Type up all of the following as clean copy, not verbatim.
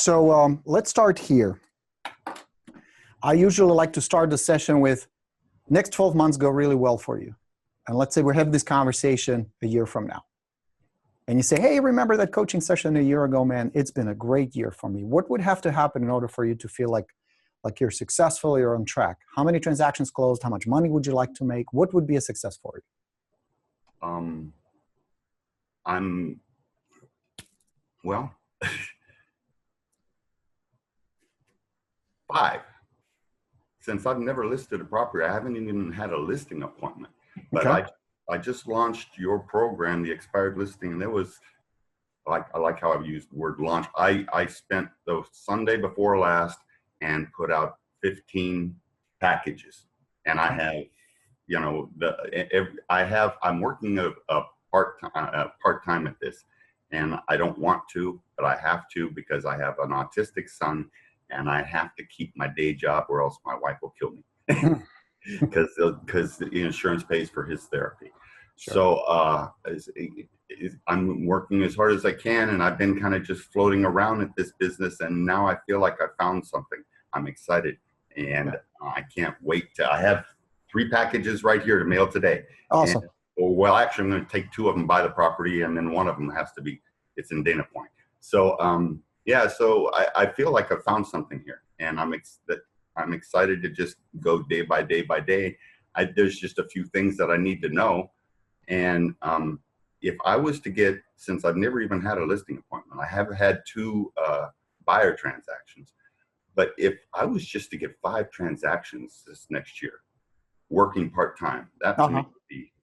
So let's start here. I usually like to start the session with next 12 months go really well for you. And let's say we have this conversation a year from now. And you say, hey, remember that coaching session a year ago, man? It's been a great year for me. What would have to happen in order for you to feel like you're successful, you're on track? How many transactions closed? How much money would you like to make? What would be a success for you? Well, 5. Since I've never listed a property, I haven't even had a listing appointment. But okay. I just launched your program, the expired listing, and it was I like how I've used the word launch. I spent the Sunday before last and put out 15 packages, and I have, you know, I'm working a part-time at this, and I don't want to, but I have to because I have an autistic son, and I have to keep my day job, or else my wife will kill me because the insurance pays for his therapy. Sure. So I'm working as hard as I can, and I've been kind of just floating around at this business, and now I feel like I found something. I'm excited, and I can't wait I have 3 packages right here to mail today. Awesome. And, well, actually, I'm going to take 2 of them, buy the property, and then one of them has to be, it's in Dana Point. So, yeah, so I feel like I found something here, and I'm excited to just go day by day by day. There's just a few things that I need to know, and if I was to get, since I've never even had a listing appointment, I have had 2 buyer transactions, but if I was just to get 5 transactions this next year, working part-time, that to me would be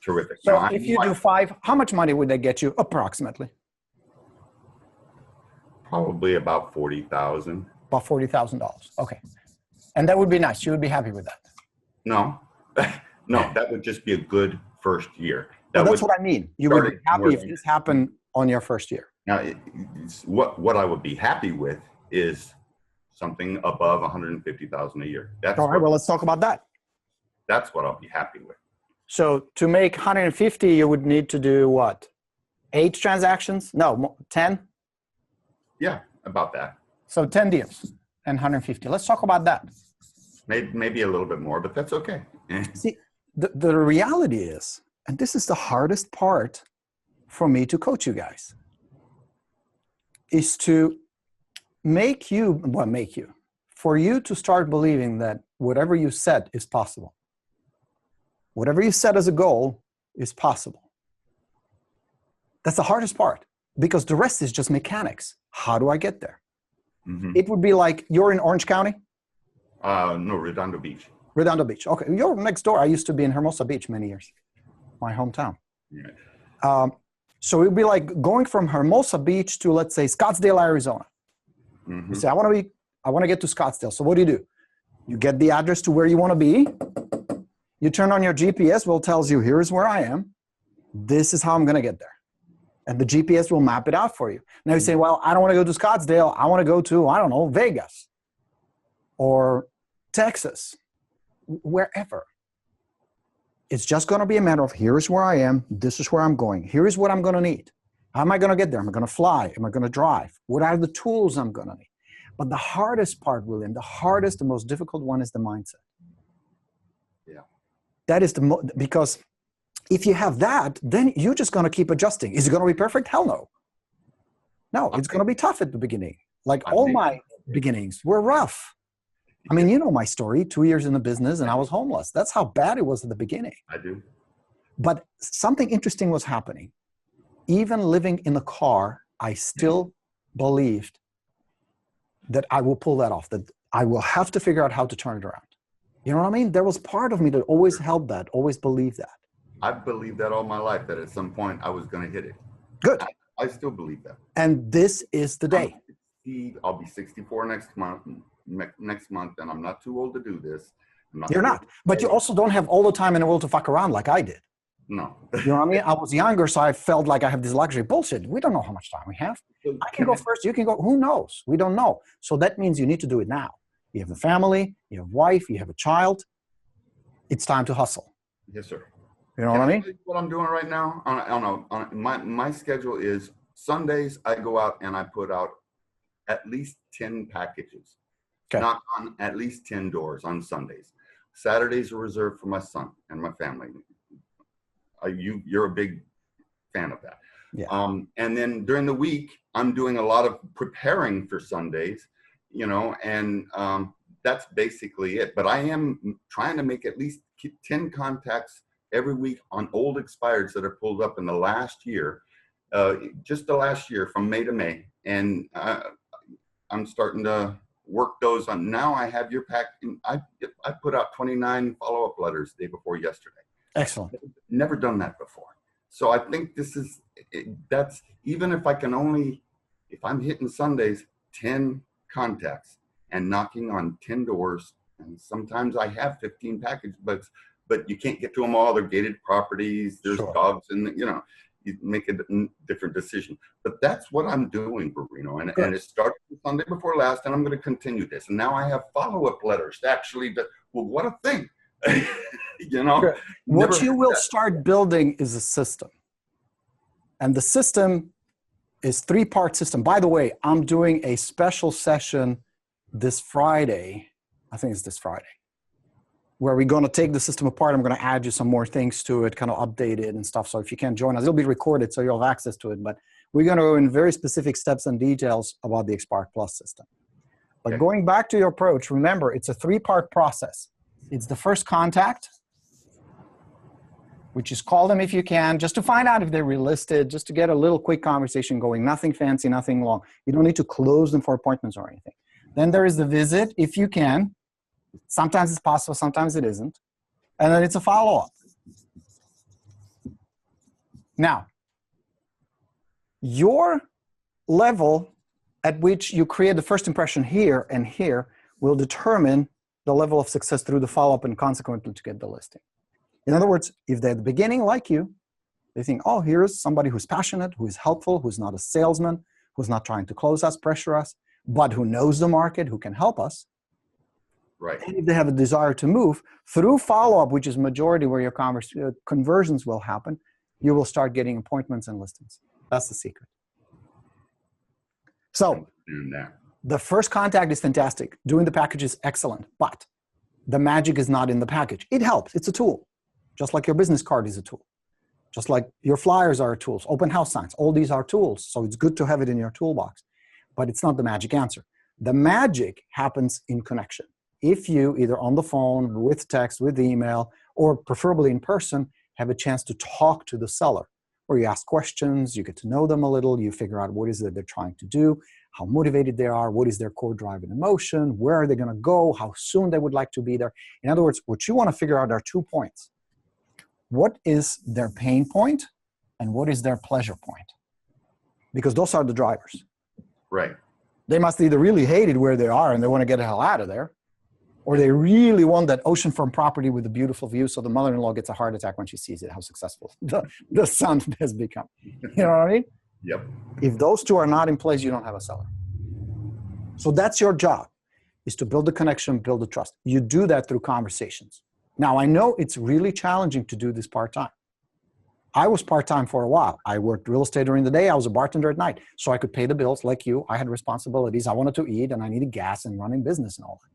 terrific. So now, if you do 5, how much money would they get you approximately? Probably about $40,000. About $40,000. Okay. And that would be nice. You would be happy with that. No, no, that would just be a good first year. That's what I mean. You would be happy if this happened on your first year. Now, what I would be happy with is something above $150,000 a year. That's all right. Well, let's talk about that. That's what I'll be happy with. So to make 150, you would need to do what? 8 transactions? No, 10? Yeah, about that. So 10 deals and 150. Let's talk about that. Maybe a little bit more, but that's okay. See, the reality is, and this is the hardest part for me to coach you guys, is to for you to start believing that whatever you set is possible. Whatever you set as a goal is possible. That's the hardest part, because the rest is just mechanics. How do I get there? Mm-hmm. It would be like, you're in Orange County? No, Redondo Beach. Redondo Beach. Okay, you're next door. I used to be in Hermosa Beach many years, my hometown. Yeah. So it would be like going from Hermosa Beach to, let's say, Scottsdale, Arizona. Mm-hmm. You say, I want to get to Scottsdale. So what do? You get the address to where you want to be. You turn on your GPS, well, it tells you, here's where I am. This is how I'm going to get there. And the GPS will map it out for you. Now you say, well, I don't want to go to Scottsdale. I want to go to, I don't know, Vegas or Texas, wherever. It's just going to be a matter of, here's where I am. This is where I'm going. Here is what I'm going to need. How am I going to get there? Am I going to fly? Am I going to drive? What are the tools I'm going to need? But the hardest part, William, the most difficult one is the mindset. Yeah. That is because if you have that, then you're just going to keep adjusting. Is it going to be perfect? Hell no. No, it's going to be tough at the beginning. Like all my beginnings were rough. I mean, you know my story, 2 years in the business and I was homeless. That's how bad it was at the beginning. I do. But something interesting was happening. Even living in the car, I still believed that I will pull that off, that I will have to figure out how to turn it around. You know what I mean? There was part of me that always held that, always believed that. I've believed that all my life, that at some point I was going to hit it. Good. I still believe that. And this is the day. I'll be 64 next month, and I'm not too old to do this. You're not. But you also don't have all the time in the world to fuck around like I did. No. You know what I mean? I was younger, so I felt like I have this luxury. Bullshit. We don't know how much time we have. I can go first. You can go. Who knows? We don't know. So that means you need to do it now. You have a family. You have a wife. You have a child. It's time to hustle. Yes, sir. You know what I mean? What I'm doing right now, my schedule is Sundays I go out and I put out at least 10 packages. Okay. Knock on at least 10 doors on Sundays. Saturdays are reserved for my son and my family. You're a big fan of that. Yeah. And then during the week, I'm doing a lot of preparing for Sundays, and that's basically it. But I am trying to make at least 10 contacts every week on old expireds that are pulled up in the last year, just the last year from May to May. And I'm starting to work those on. Now I have your pack. I put out 29 follow-up letters the day before yesterday. Excellent. Never done that before. So I think that's, even if if I'm hitting Sundays, 10 contacts and knocking on 10 doors, and sometimes I have 15 package, but you can't get to them all. They're gated properties. There's Sure. dogs, and you make a different decision. But that's what I'm doing, Borino. And it started Sunday before last, and I'm going to continue this. And now I have follow-up letters. Actually, well, what a thing. What you will start building is a system. And the system is 3-part system. By the way, I'm doing a special session this Friday. I think it's this Friday, where we're going to take the system apart. I'm going to add you some more things to it, kind of update it and stuff. So if you can't join us, it'll be recorded, so you'll have access to it. But we're going to go in very specific steps and details about the Expired Plus system. But going back to your approach, remember, it's a 3-part process. It's the first contact, which is call them if you can, just to find out if they're relisted, just to get a little quick conversation going. Nothing fancy, nothing long. You don't need to close them for appointments or anything. Then there is the visit, if you can. Sometimes it's possible, sometimes it isn't. And then it's a follow-up. Now, your level at which you create the first impression here and here will determine the level of success through the follow-up and consequently to get the listing. In other words, if they're at the beginning like you, they think, oh, here's somebody who's passionate, who is helpful, who's not a salesman, who's not trying to close us, pressure us, but who knows the market, who can help us. Right. And if they have a desire to move, through follow-up, which is majority where your conversions will happen, you will start getting appointments and listings. That's the secret. So the first contact is fantastic. Doing the package is excellent, but the magic is not in the package. It helps. It's a tool. Just like your business card is a tool. Just like your flyers are tools, open house signs, all these are tools. So it's good to have it in your toolbox, but it's not the magic answer. The magic happens in connection. If you, either on the phone, with text, with email, or preferably in person, have a chance to talk to the seller, where you ask questions, you get to know them a little, you figure out what is it they're trying to do, how motivated they are, what is their core drive and emotion, where are they going to go, how soon they would like to be there. In other words, what you want to figure out are 2 points. What is their pain point and what is their pleasure point? Because those are the drivers. Right. They must either really hate it where they are and they want to get the hell out of there, or they really want that oceanfront property with a beautiful view, so the mother-in-law gets a heart attack when she sees it, how successful the son has become. You know what I mean? Yep. If those 2 are not in place, you don't have a seller. So that's your job, is to build the connection, build the trust. You do that through conversations. Now, I know it's really challenging to do this part-time. I was part-time for a while. I worked real estate during the day. I was a bartender at night. So I could pay the bills like you. I had responsibilities. I wanted to eat, and I needed gas and running business and all that.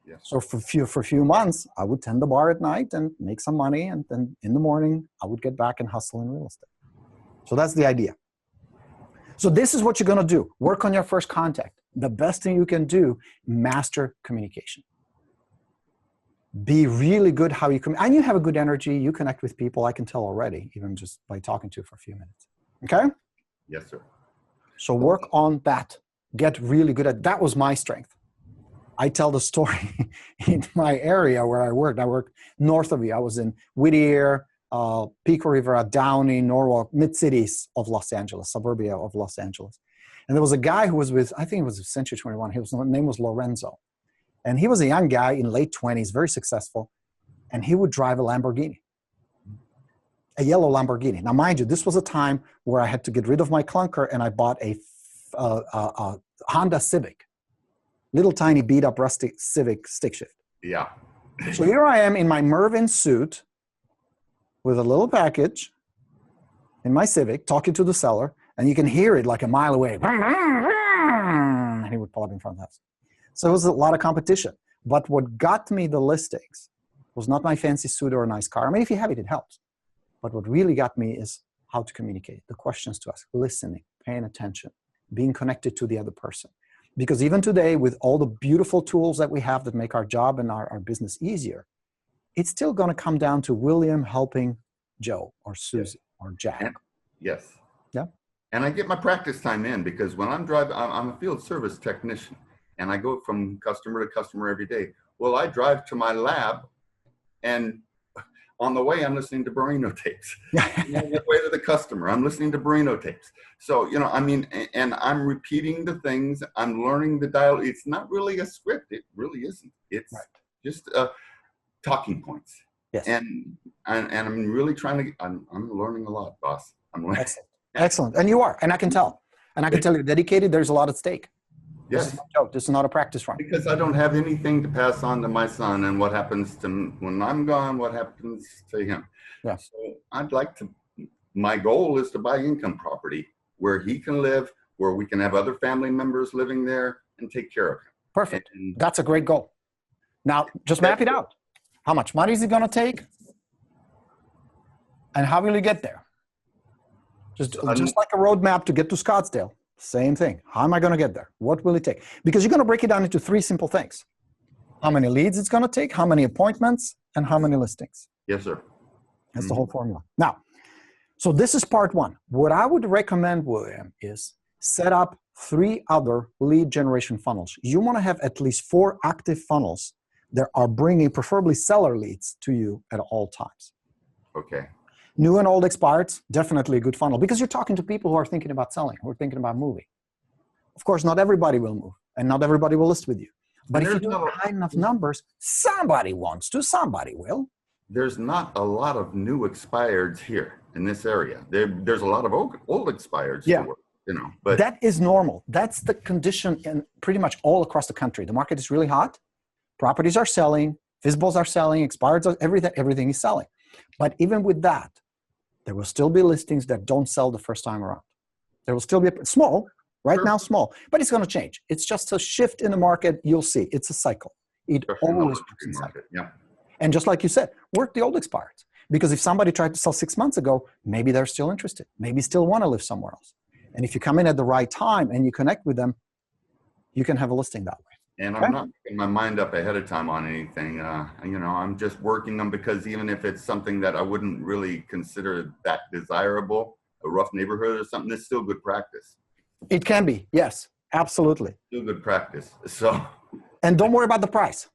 Yes. So for a few months, I would tend the bar at night and make some money. And then in the morning, I would get back and hustle in real estate. So that's the idea. So this is what you're going to do. Work on your first contact. The best thing you can do, master communication. Be really good how you communicate. And you have a good energy. You connect with people. I can tell already, even just by talking to you for a few minutes. Okay? Yes, sir. So work on that. Get really good at that. Was my strength. I tell the story in my area where I worked. I worked north of you. I was in Whittier, Pico Rivera, Downey, Norwalk, mid-cities of Los Angeles, suburbia of Los Angeles. And there was a guy who was with, I think it was Century 21. His name was Lorenzo. And he was a young guy in late 20s, very successful. And he would drive a Lamborghini, a yellow Lamborghini. Now, mind you, this was a time where I had to get rid of my clunker, and I bought a Honda Civic, little tiny beat up rusty Civic stick shift. Yeah. So here I am in my Mervin suit with a little package in my Civic, talking to the seller, and you can hear it like a mile away. and he would pull up in front of the house. So it was a lot of competition. But what got me the listings was not my fancy suit or a nice car. I mean, if you have it, it helps. But what really got me is how to communicate, the questions to ask, listening, paying attention, being connected to the other person. Because even today, with all the beautiful tools that we have that make our job and our business easier, it's still going to come down to William helping Joe or Susie or Jack. Yes. Yeah. And I get my practice time in, because when I'm driving, I'm a field service technician, and I go from customer to customer every day. Well, I drive to my lab, and on the way, I'm listening to Borino tapes. On the way to the customer, I'm listening to Borino tapes. So, you know, I mean, and I'm repeating the things. I'm learning the dialogue. It's not really a script. It really isn't. It's just talking points. Yes. And I'm really trying to, I'm learning a lot, boss. I'm learning. Excellent. Excellent. And you are, and I can tell. And I can tell you're dedicated. There's a lot at stake. Yes. This is no joke. This is not a practice run. Because I don't have anything to pass on to my son, and what happens to when I'm gone, what happens to him. Yeah. So I'd like to, my goal is to buy income property where he can live, where we can have other family members living there and take care of him. Perfect. And that's a great goal. Now, just map it out. How much money is it going to take? And how will you get there? Just like a roadmap to get to Scottsdale. Same thing. How am I going to get there? What will it take? Because you're going to break it down into three simple things. How many leads it's going to take, how many appointments, and how many listings. Yes, sir. That's the whole formula. Now, so this is part one. What I would recommend, William, is set up 3 other lead generation funnels. You want to have at least 4 active funnels that are bringing preferably seller leads to you at all times. Okay. New and old expireds, definitely a good funnel, because you're talking to people who are thinking about selling, who are thinking about moving. Of course, not everybody will move, and not everybody will list with you. But if you do high enough numbers, somebody wants to, somebody will. There's not a lot of new expireds here in this area. There's a lot of old expireds. Yeah. You know, but that is normal. That's the condition in pretty much all across the country. The market is really hot. Properties are selling. Visibles are selling. Expireds are everything is selling. But even with that, there will still be listings that don't sell the first time around. There will still be small, right now small, but it's going to change. It's just a shift in the market. You'll see. It's a cycle. It always works in cycle. Yeah. And just like you said, work the old expireds. Because if somebody tried to sell 6 months ago, maybe they're still interested. Maybe still want to live somewhere else. And if you come in at the right time and you connect with them, you can have a listing that way. And I'm not making my mind up ahead of time on anything. You know, I'm just working them, because even if it's something that I wouldn't really consider that desirable, a rough neighborhood or something, it's still good practice. It can be, yes, absolutely. Still good practice. So. And don't worry about the price.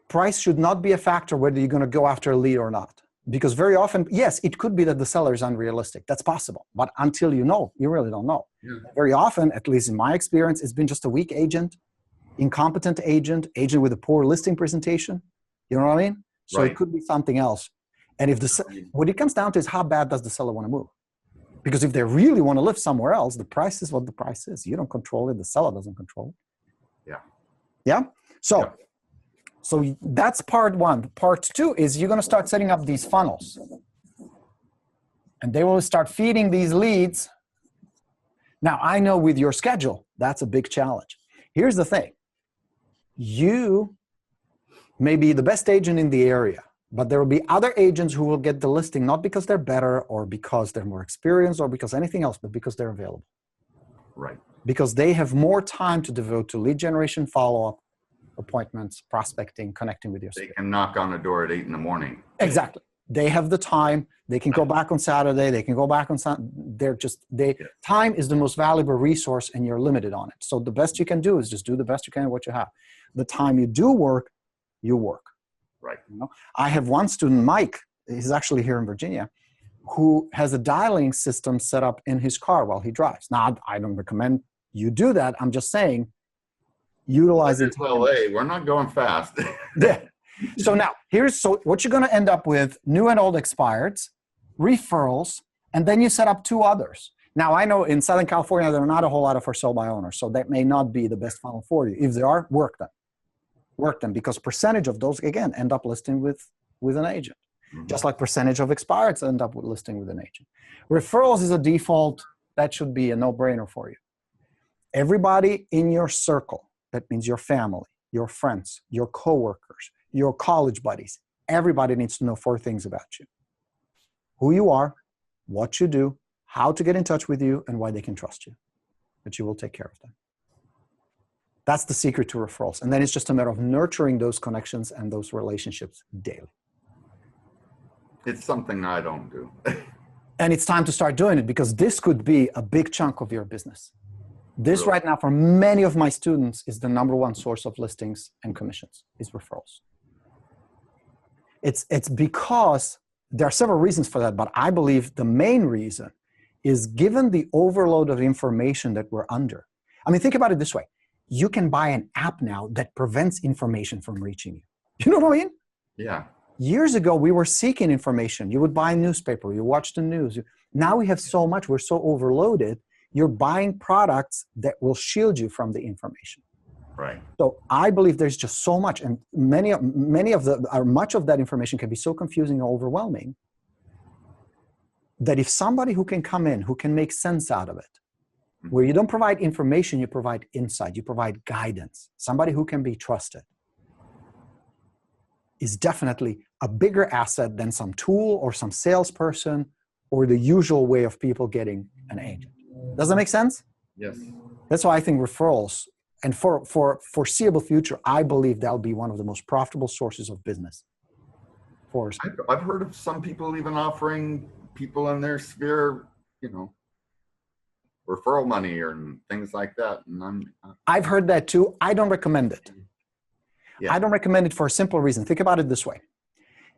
Price should not be a factor whether you're going to go after a lead or not. Because very often, yes, it could be that the seller is unrealistic. That's possible. But until you know, you really don't know. Yeah. Very often, at least in my experience, it's been just a weak agent, incompetent agent with a poor listing presentation. You know what I mean? So It could be something else. And if what it comes down to is how bad does the seller want to move? Because if they really want to live somewhere else, the price is what the price is. You don't control it. The seller doesn't control it. Yeah. Yeah? So that's part one. Part two is you're going to start setting up these funnels. And they will start feeding these leads. Now, I know with your schedule, that's a big challenge. Here's the thing. You may be the best agent in the area, but there will be other agents who will get the listing, not because they're better or because they're more experienced or because anything else, but because they're available. Right. Because they have more time to devote to lead generation, follow-up, appointments, prospecting, connecting with your They can knock on a door at 8 a.m. Exactly. They have the time. They can go back on Saturday. They can go back on Sunday. Time is the most valuable resource, and you're limited on it. So the best you can do is just do the best you can with what you have. The time you do work, you work. Right. You know? I have one student, Mike, he's actually here in Virginia, who has a dialing system set up in his car while he drives. Now, I don't recommend you do that. I'm just saying, utilizing time. LA, we're not going fast. Yeah. So now, what you're going to end up with: new and old expireds, referrals, and then you set up 2 others. Now, I know in Southern California, there are not a whole lot of for sale by owners, so that may not be the best funnel for you. If there are, work them. Work them, because percentage of those, again, end up listing with an agent. Mm-hmm. Just like percentage of expireds end up listing with an agent. Referrals is a default. That should be a no-brainer for you. Everybody in your circle, that means your family, your friends, your coworkers, your college buddies, everybody needs to know 4 things about you. Who you are, what you do, how to get in touch with you, and why they can trust you. That you will take care of them. That's the secret to referrals. And then it's just a matter of nurturing those connections and those relationships daily. It's something I don't do. And it's time to start doing it, because this could be a big chunk of your business. This Really? right now, for many of my students, is the #1 source of listings and commissions, is referrals. It's because there are several reasons for that, but I believe the main reason is given the overload of information that we're under. I mean, think about it this way. You can buy an app now that prevents information from reaching you. You know what I mean? Yeah. Years ago, we were seeking information. You would buy a newspaper, you watch the news. Now we have so much, we're so overloaded, you're buying products that will shield you from the information. Right. So I believe there's just so much, and much of that information can be so confusing and overwhelming that if somebody who can come in, who can make sense out of it, where you don't provide information, you provide insight, you provide guidance, somebody who can be trusted, is definitely a bigger asset than some tool or some salesperson or the usual way of people getting an agent. Does that make sense? Yes. That's why I think referrals, and for foreseeable future, I believe that'll be one of the most profitable sources of business. I've heard of some people even offering people in their sphere, referral money or things like that. And I've heard that too. I don't recommend it. Yeah. I don't recommend it for a simple reason. Think about it this way.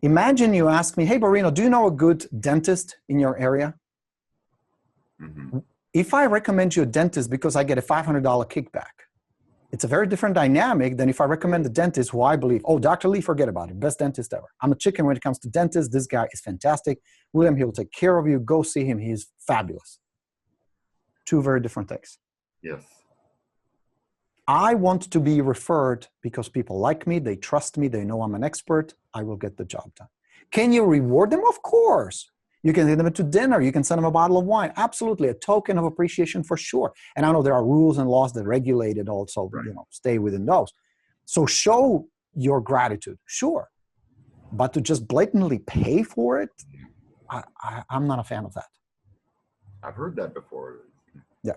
Imagine you ask me, hey, Borino, do you know a good dentist in your area? Mm-hmm. If I recommend you a dentist because I get a $500 kickback, it's a very different dynamic than if I recommend a dentist who I believe, oh, Dr. Lee, forget about it, best dentist ever. I'm a chicken when it comes to dentists. This guy is fantastic. William, he will take care of you. Go see him. He's fabulous. 2 very different things. Yes. I want to be referred because people like me, they trust me, they know I'm an expert, I will get the job done. Can you reward them? Of course. You can take them to dinner, you can send them a bottle of wine. Absolutely, a token of appreciation for sure. And I know there are rules and laws that regulate it also, Right. Stay within those. So show your gratitude, sure. But to just blatantly pay for it, I'm not a fan of that. I've heard that before. Yeah.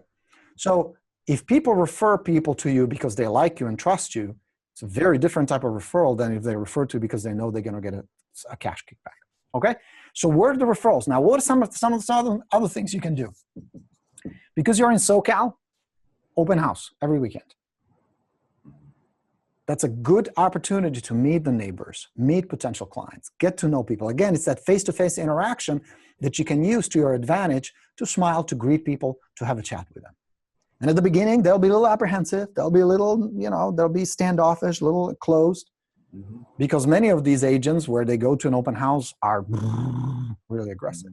So if people refer people to you because they like you and trust you, it's a very different type of referral than if they refer to you because they know they're going to get a cash kickback. Okay? So where are the referrals? Now, what are some of the other things you can do? Because you're in SoCal, open house every weekend. That's a good opportunity to meet the neighbors, meet potential clients, get to know people. Again, it's that face-to-face interaction that you can use to your advantage to smile, to greet people, to have a chat with them. And at the beginning, they'll be a little apprehensive. They'll be a little, they'll be standoffish, a little closed. Mm-hmm. Because many of these agents, where they go to an open house, are really aggressive.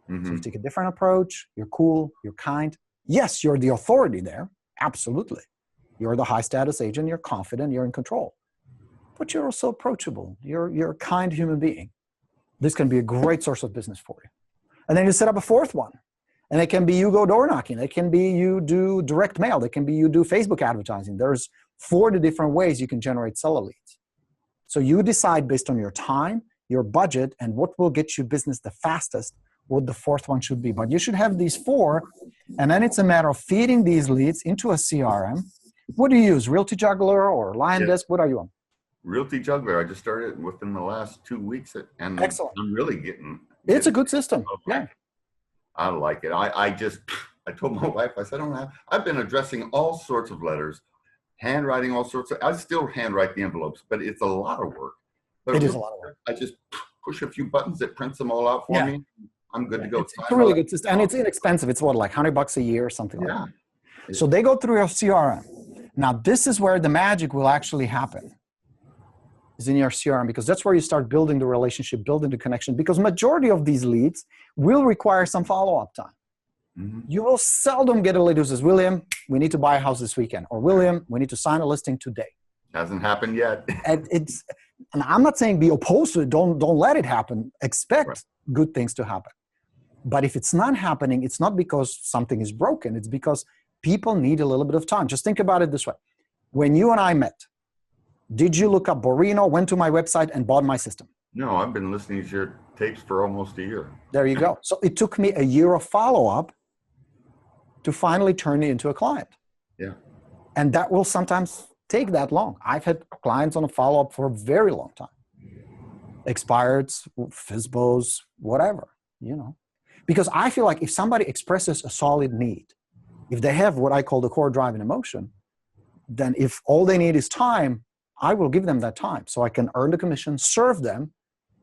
Mm-hmm. So you take a different approach. You're cool. You're kind. Yes, you're the authority there. Absolutely. You're the high status agent. You're confident. You're in control. But you're also approachable. You're a kind human being. This can be a great source of business for you. And then you set up a 4th one. And it can be you go door knocking. It can be you do direct mail. It can be you do Facebook advertising. There's 40 different ways you can generate seller leads. So you decide based on your time, your budget, and what will get you business the fastest, what the 4th one should be. But you should have these 4, and then it's a matter of feeding these leads into a CRM. What do you use, Realty Juggler or Lion Desk? What are you on? Realty Juggler. I just started within the last 2 weeks, and excellent. I'm really getting it's a good system. Okay. Yeah. I like it. I told my wife, I said, I've been addressing all sorts of letters, handwriting all sorts of, I still handwrite the envelopes, but it's a lot of work. But it is a lot of work. I just push a few buttons, it prints them all out for me. I'm good to go. It's a really good system. And it's inexpensive. It's what, like $100 a year or something like that. So they go through your CRM. Now, this is where the magic will actually happen, is in your CRM, because that's where you start building the relationship, building the connection, because majority of these leads will require some follow-up time. Mm-hmm. You will seldom get a lead who says, William, we need to buy a house this weekend, or William, we need to sign a listing today. Hasn't happened yet. And I'm not saying be opposed to it. Don't let it happen. Expect good things to happen. But if it's not happening, it's not because something is broken. It's because people need a little bit of time. Just think about it this way. When you and I met, did you look up Borino, went to my website, and bought my system? No, I've been listening to your tapes for almost a year. There you go. So it took me a year of follow-up to finally turn it into a client. Yeah. And that will sometimes take that long. I've had clients on a follow-up for a very long time. Expireds, FSBOs, whatever, you know. Because I feel like if somebody expresses a solid need, if they have what I call the core drive and emotion, then if all they need is time, I will give them that time so I can earn the commission, serve them,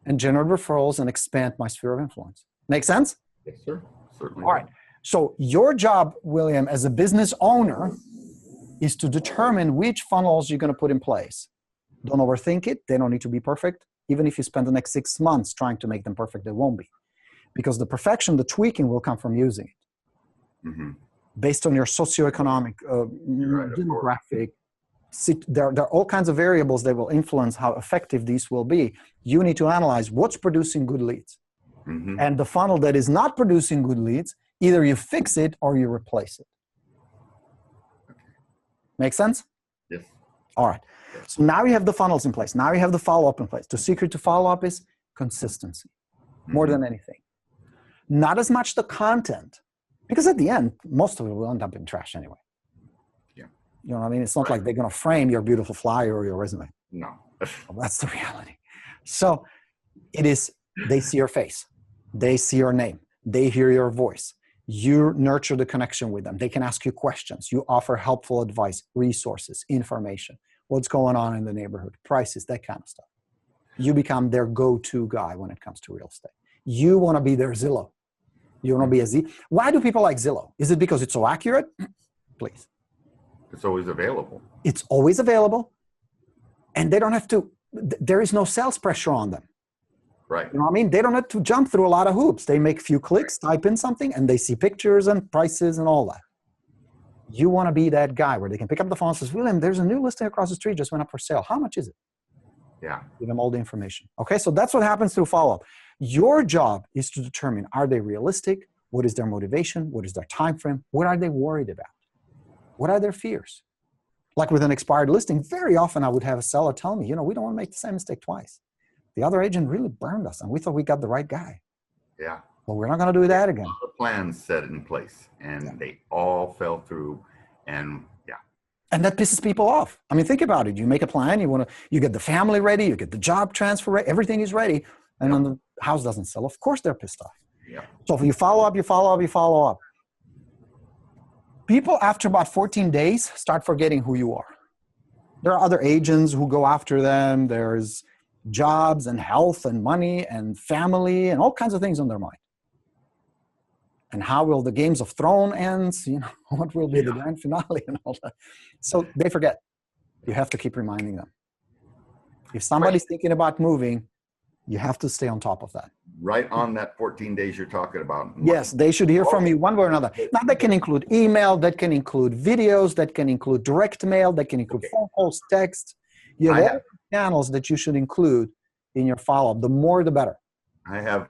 and generate referrals and expand my sphere of influence. Make sense? Yes, sir. Certainly. All right. So your job, William, as a business owner, is to determine which funnels you're going to put in place. Don't overthink it. They don't need to be perfect. Even if you spend the next 6 months trying to make them perfect, they won't be. Because the perfection, the tweaking will come from using it. Mm-hmm. Based on your socioeconomic, demographic, there are all kinds of variables that will influence how effective these will be. You need to analyze what's producing good leads. Mm-hmm. And the funnel that is not producing good leads, either you fix it or you replace it. Make sense? Yes. All right. So now you have the funnels in place. Now you have the follow-up in place. The secret to follow-up is consistency, more than anything. Not as much the content, because at the end, most of it will end up in trash anyway. Yeah. You know what I mean? It's not like they're going to frame your beautiful flyer or your resume. No. Well, that's the reality. So it is, they see your face. They see your name. They hear your voice. You nurture the connection with them. They can ask you questions. You offer helpful advice, resources, information, what's going on in the neighborhood, prices, that kind of stuff. You become their go-to guy when it comes to real estate. You want to be their Zillow. You want to be a Z. Why do people like Zillow? Is it because it's so accurate? Please. It's always available. It's always available. And they don't have to, there is no sales pressure on them. Right. You know what I mean? They don't have to jump through a lot of hoops. They make a few clicks, type in something, and they see pictures and prices and all that. You want to be that guy where they can pick up the phone and says, William, there's a new listing across the street, just went up for sale. How much is it? Yeah. Give them all the information. Okay, so that's what happens through follow-up. Your job is to determine, are they realistic? What is their motivation? What is their time frame? What are they worried about? What are their fears? Like with an expired listing, very often I would have a seller tell me, you know, we don't want to make the same mistake twice. The other agent really burned us, and we thought we got the right guy. Yeah. Well, we're not going to do that again. The plans set in place, and they all fell through, and yeah. And that pisses people off. I mean, think about it. You make a plan. You get the family ready. You get the job transfer ready. Everything is ready, and then the house doesn't sell. Of course, they're pissed off. Yeah. So if you follow up, you follow up, you follow up. People after about 14 days start forgetting who you are. There are other agents who go after them. There's jobs and health and money and family and all kinds of things on their mind. And how will the Games of Thrones ends? You know, what will be the grand finale and all that. So they forget. You have to keep reminding them. If somebody's thinking about moving, you have to stay on top of that. Right on that 14 days you're talking about. Yes, they should hear from you one way or another. Now, that can include email, that can include videos, that can include direct mail, that can include phone calls, text. You have all channels that you should include in your follow-up. The more, the better. I have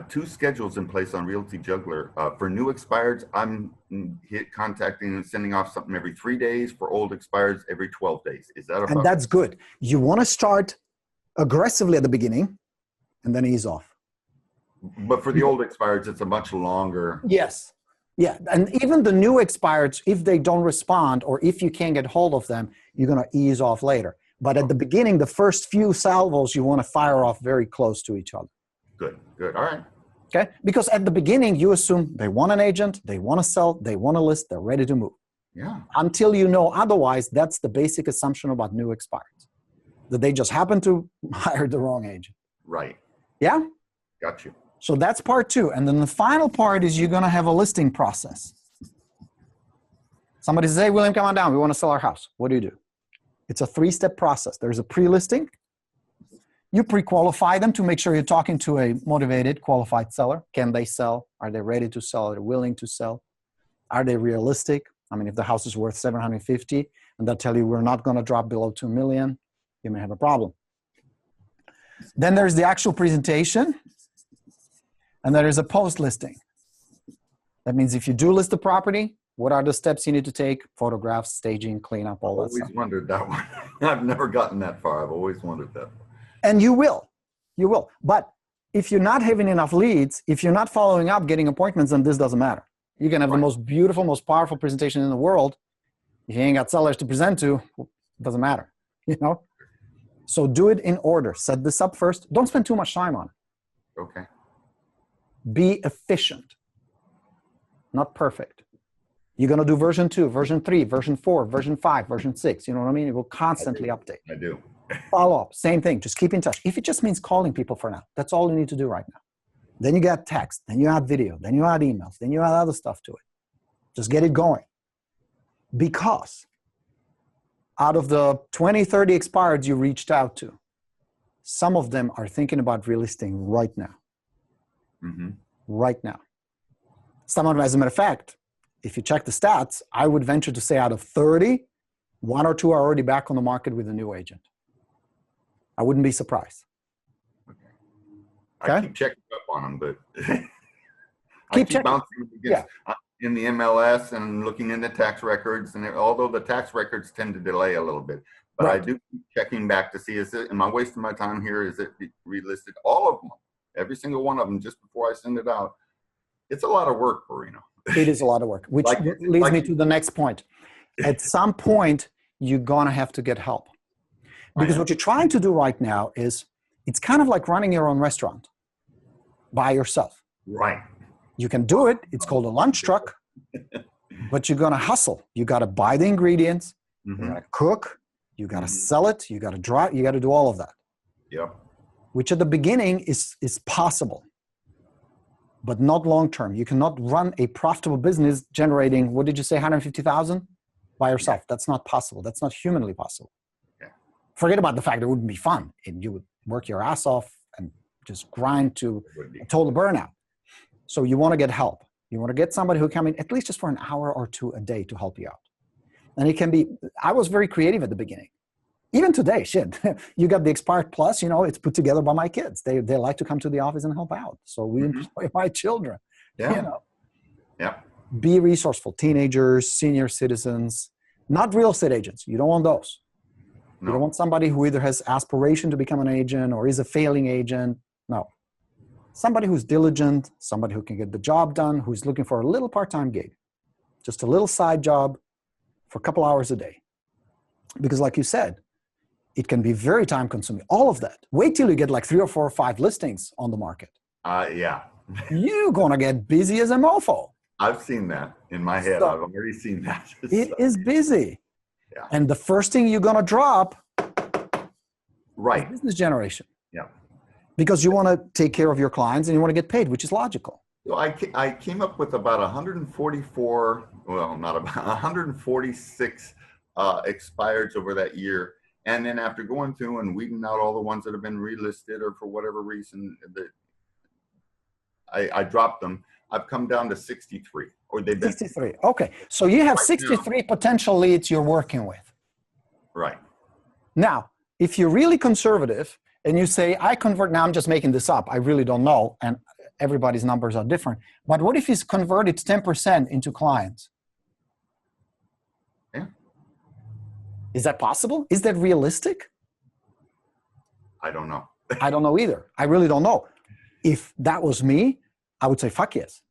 2 schedules in place on Realty Juggler. For new expireds, I'm contacting and sending off something every 3 days. For old expireds, every 12 days. Is that And that's good. You want to start aggressively at the beginning and then ease off. But for the old expireds, it's a much longer. Yes. Yeah. And even the new expireds, if they don't respond or if you can't get hold of them, you're going to ease off later. But at the beginning, the first few salvos, you want to fire off very close to each other. Good, good. All right. Okay? Because at the beginning, you assume they want an agent, they want to sell, they want to list, they're ready to move. Yeah. Until you know otherwise, that's the basic assumption about new expireds. That they just happen to hire the wrong agent. Right. Yeah? Got you. So that's part 2. And then the final part is you're going to have a listing process. Somebody says, hey, William, come on down. We want to sell our house. What do? It's a 3-step process. There's a pre-listing. You pre-qualify them to make sure you're talking to a motivated, qualified seller. Can they sell? Are they ready to sell? Are they willing to sell? Are they realistic? I mean, if the house is worth $750 and they'll tell you we're not going to drop below $2 million, you may have a problem. Then there's the actual presentation. And there is a post listing. That means if you do list the property, What are the steps you need to take? Photographs, staging, cleanup, all that stuff. I've always wondered that one. I've never gotten that far. I've always wondered that. And you will. You will. But if you're not having enough leads, if you're not following up, getting appointments, then this doesn't matter. You can have the most beautiful, most powerful presentation in the world. If you ain't got sellers to present to, it doesn't matter, you know? So do it in order. Set this up first. Don't spend too much time on it. Okay. Be efficient, not perfect. You're going to do version 2, version 3, version 4, version 5, version 6. You know what I mean? It will constantly update. I do. Follow up, same thing. Just keep in touch. If it just means calling people for now, that's all you need to do right now. Then you got text, then you add video, then you add emails, then you add other stuff to it. Just get it going. Because out of the 20, 30 expireds you reached out to, some of them are thinking about relisting right now. Mm-hmm. Right now. Some of them, as a matter of fact, if you check the stats, I would venture to say out of 30, 1 or 2 are already back on the market with a new agent. I wouldn't be surprised. Okay. I keep checking up on them, but keep checking. Bouncing against, in the MLS and looking into tax records. And although the tax records tend to delay a little bit, but I do keep checking back to see, am I wasting my time here? Is it relisted? All of them, every single one of them, just before I send it out. It's a lot of work, Borino. It is a lot of work, which leads me to the next point. At some point, you're going to have to get help. Because what you're trying to do right now is, it's kind of like running your own restaurant by yourself. Right. You can do it. It's called a lunch truck, but you're going to hustle. You got to buy the ingredients, you got to cook, you got to sell it, you got to dry, you got to do all of that. Yep. Which at the beginning is possible, but not long-term. You cannot run a profitable business generating, what did you say, 150,000 by yourself? That's not possible. That's not humanly possible. Forget about the fact that it wouldn't be fun. You would work your ass off and just grind to a total burnout. So you want to get help. You want to get somebody who can come in at least just for an hour or 2 a day to help you out. And it can be, I was very creative at the beginning. Even today, shit, you got the Expired Plus, you know, it's put together by my kids. They like to come to the office and help out. So we employ my children, you know. Yeah. Be resourceful. Teenagers, senior citizens, not real estate agents. You don't want those. No. You don't want somebody who either has aspiration to become an agent or is a failing agent. No. Somebody who's diligent, somebody who can get the job done, who's looking for a little part-time gig. Just a little side job for a couple hours a day. Because like you said, it can be very time-consuming. All of that. Wait till you get like 3 or 4 or 5 listings on the market. Yeah. You're going to get busy as a mofo. I've seen that in my head. I've already seen that. It is busy. Yeah. And the first thing you're going to drop is business generation. Yeah. Because you want to take care of your clients and you want to get paid, which is logical. So I came up with about 144, well, not about 146 expireds over that year. And then after going through and weeding out all the ones that have been relisted or for whatever reason that I dropped them, I've come down to 63. Or they've been 63. Okay. So you have 63 potential leads you're working with. Right. Now, if you're really conservative and you say, I convert, now I'm just making this up. I really don't know. And everybody's numbers are different. But what if he's converted 10% into clients? Yeah. Is that possible? Is that realistic? I don't know. I don't know either. I really don't know. If that was me, I would say, fuck yes.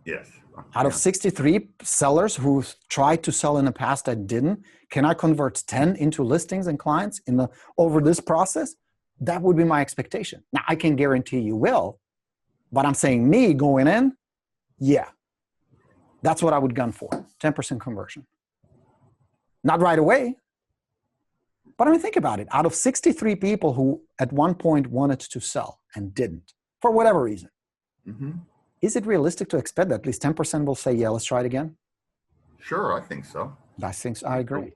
Yes. Out of 63 sellers who tried to sell in the past that didn't, can I convert 10 into listings and clients over this process? That would be my expectation. Now, I can guarantee you will, but I'm saying me going in, yeah. That's what I would gun for, 10% conversion. Not right away, but I mean, think about it. Out of 63 people who at one point wanted to sell and didn't, for whatever reason, is it realistic to expect that at least 10% will say, yeah, let's try it again? Sure, I think so. I agree.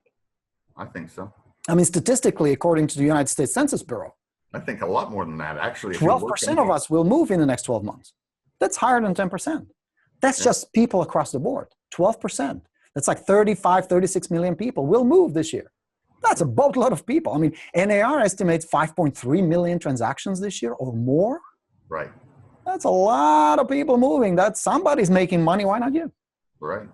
I think so. I mean, statistically, according to the United States Census Bureau, I think a lot more than that, actually. 12% of us will move in the next 12 months. That's higher than 10%. That's just people across the board, 12%. That's like 35, 36 million people will move this year. That's a boatload of people. I mean, NAR estimates 5.3 million transactions this year or more. Right. That's a lot of people moving. Somebody's making money. Why not you? Right.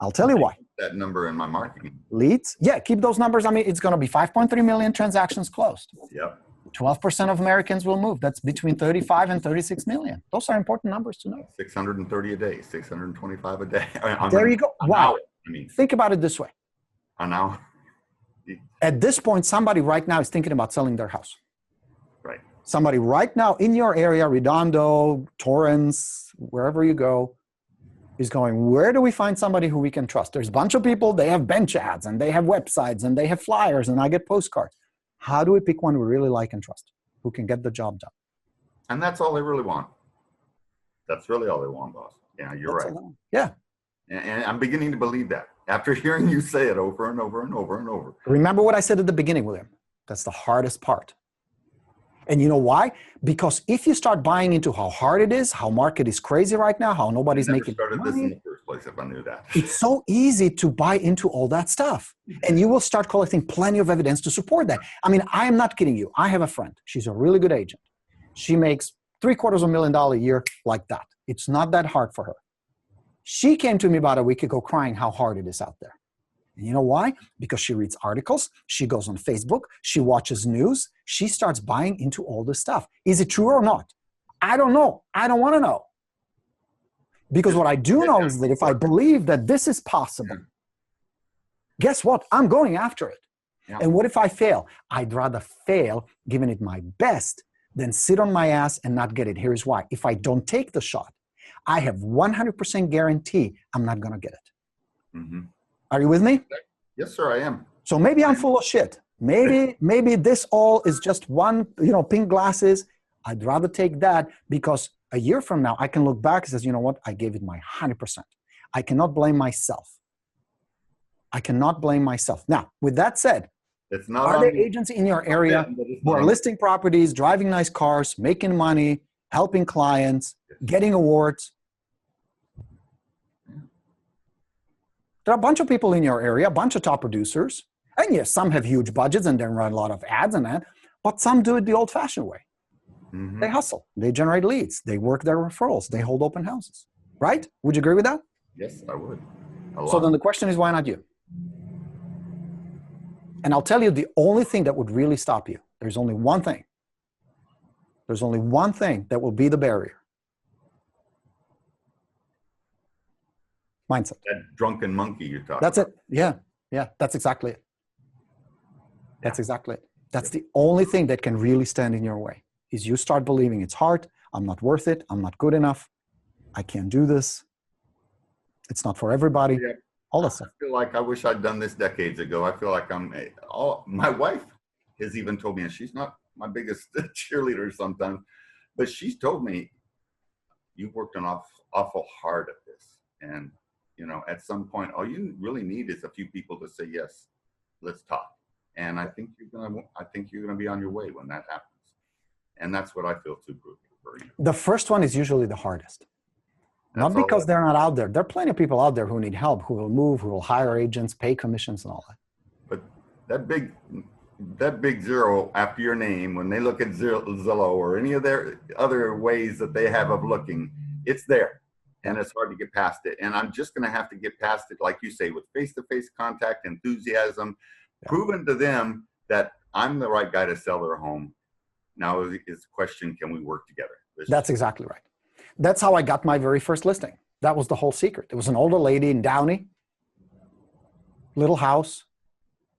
I'll tell you why. That number in my marketing. Leads? Yeah, keep those numbers. I mean, it's going to be 5.3 million transactions closed. Yep. 12% of Americans will move. That's between 35 and 36 million. Those are important numbers to know. 630 a day, 625 a day. There you go. Wow. I mean, think about it this way. An hour. At this point, somebody right now is thinking about selling their house. Right. Somebody right now in your area, Redondo, Torrance, wherever you go, is going, where do we find somebody who we can trust? There's a bunch of people, they have bench ads, and they have websites, and they have flyers, and I get postcards. How do we pick one we really like and trust, who can get the job done? And that's all they really want. That's really all they want, boss. Yeah, you're right. Yeah. And I'm beginning to believe that after hearing you say it over and over and over and over. Remember what I said at the beginning, William? That's the hardest part. And you know why? Because if you start buying into how hard it is, how market is crazy right now, how nobody's making money. I never started this in the first place if I knew that. It's so easy to buy into all that stuff. And you will start collecting plenty of evidence to support that. I mean, I am not kidding you. I have a friend. She's a really good agent. She makes $750,000 a year like that. It's not that hard for her. She came to me about a week ago crying how hard it is out there. And you know why? Because she reads articles, she goes on Facebook, she watches news, she starts buying into all this stuff. Is it true or not? I don't know. I don't want to know. Because what I do know is that if I believe that this is possible, guess what? I'm going after it. Yeah. And what if I fail? I'd rather fail, giving it my best, than sit on my ass and not get it. Here's why. If I don't take the shot, I have 100% guarantee I'm not going to get it. Mm-hmm. Are you with me? Yes, sir, I am. So maybe I'm full of shit. Maybe this all is just one, pink glasses. I'd rather take that because a year from now, I can look back and say, you know what? I gave it my 100%. I cannot blame myself. I cannot blame myself. Now, with that said, are there agents in your area who are listing properties, driving nice cars, making money, helping clients, getting awards? There are a bunch of people in your area, a bunch of top producers. And yes, some have huge budgets and they run a lot of ads and that, but some do it the old-fashioned way. Mm-hmm. They hustle. They generate leads. They work their referrals. They hold open houses. Right? Would you agree with that? Yes, I would. So then the question is, why not you? And I'll tell you the only thing that would really stop you. There's only one thing. There's only one thing that will be the barrier. Mindset. That drunken monkey you're talking about. That's it. Yeah. That's exactly it. That's exactly it. That's the only thing that can really stand in your way, is you start believing it's hard, I'm not worth it, I'm not good enough, I can't do this, it's not for everybody, all that stuff. I feel like I wish I'd done this decades ago. I feel like my wife has even told me, and she's not my biggest cheerleader sometimes, but she's told me, you've worked an awful hard at this. And at some point, all you really need is a few people to say, yes, let's talk. And I think you're gonna be on your way when that happens. And that's what I feel too, Borino. The first one is usually the hardest. Not because they're not out there. There are plenty of people out there who need help, who will move, who will hire agents, pay commissions and all that. But that big zero after your name, when they look at Zillow or any of their other ways that they have of looking, it's there. And it's hard to get past it. And I'm just going to have to get past it, like you say, with face-to-face contact, enthusiasm, proving to them that I'm the right guy to sell their home. Now is the question, can we work together? That's exactly right. That's how I got my very first listing. That was the whole secret. It was an older lady in Downey, little house.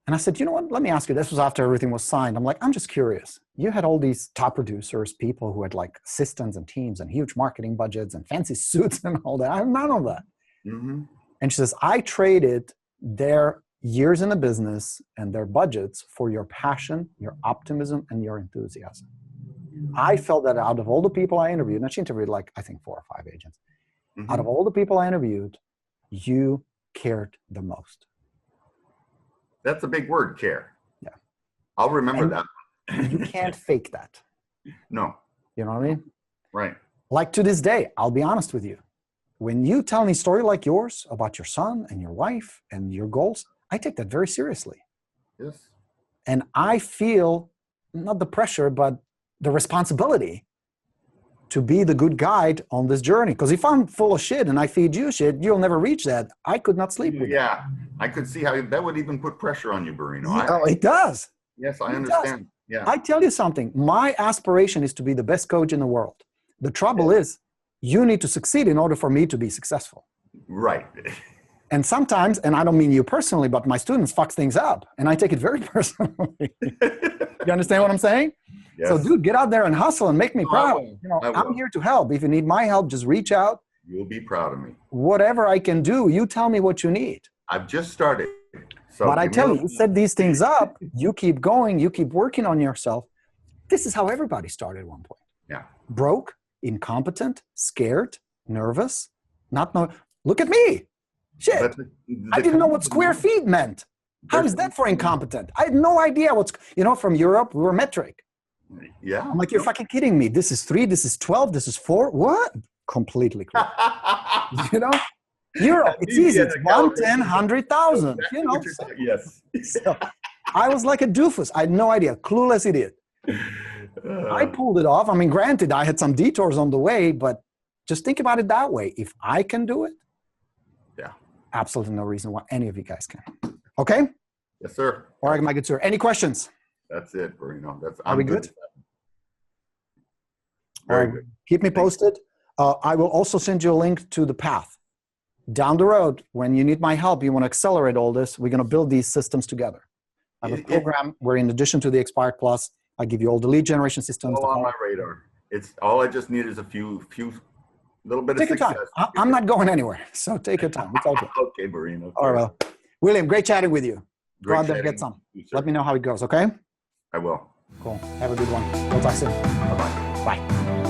And I said, you know what, let me ask you, this was after everything was signed. I'm like, I'm just curious. You had all these top producers, people who had like assistants and teams and huge marketing budgets and fancy suits and all that. I have none of that. Mm-hmm. And she says, I traded their years in the business and their budgets for your passion, your optimism, and your enthusiasm. I felt that out of all the people I interviewed, and she interviewed like, I think 4 or 5 agents. Mm-hmm. Out of all the people I interviewed, you cared the most. That's a big word, care. Yeah. I'll remember that. You can't fake that. No. You know what I mean? Right. Like to this day, I'll be honest with you. When you tell me a story like yours about your son and your wife and your goals, I take that very seriously. Yes. And I feel not the pressure, but the responsibility to be the good guide on this journey. Because if I'm full of shit and I feed you shit, you'll never reach that. I could not sleep with Yeah, I could see how that would even put pressure on you, Borino. Oh, it does. Yes, I understand. Yeah. I tell you something. My aspiration is to be the best coach in the world. The trouble is, you need to succeed in order for me to be successful. Right. And sometimes, and I don't mean you personally, but my students fucks things up, and I take it very personally. You understand what I'm saying? Yes. So, dude, get out there and hustle and make me proud. You know, I'm here to help. If you need my help, just reach out. You'll be proud of me. Whatever I can do, you tell me what you need. I've just started. So but I tell you, you set these things up, you keep going, you keep working on yourself. This is how everybody started at one point. Yeah. Broke, incompetent, scared, nervous, not know. Look at me. Shit. I didn't know what square feet meant. How is that for incompetent? I had no idea what's, from Europe, we were metric. Yeah. I'm like, you're fucking kidding me. This is 3, this is 12, this is 4. What? Completely clear. Europe, it's easy. It's 1, 10, 100,000. So, yes. So I was like a doofus. I had no idea. Clueless idiot. I pulled it off. I mean, granted, I had some detours on the way, but just think about it that way. If I can do it, absolutely no reason why any of you guys can. Okay? Yes, sir. All right, my good sir. Any questions? That's it, Borino. Are we good? Very good. Keep me posted. I will also send you a link to the path. Down the road, when you need my help, you want to accelerate all this, we're going to build these systems together. I have a program where, in addition to the Expired Plus, I give you all the lead generation systems. All on my radar. It's all I just need is a few little bit of success. Take your time. I'm not going anywhere, so take your time. It's all good. Okay, Borino. All right, well. William, great chatting with you. Go out there and get some. Let me know how it goes, okay? I will. Cool. Have a good one. We'll talk soon. Bye-bye. Bye.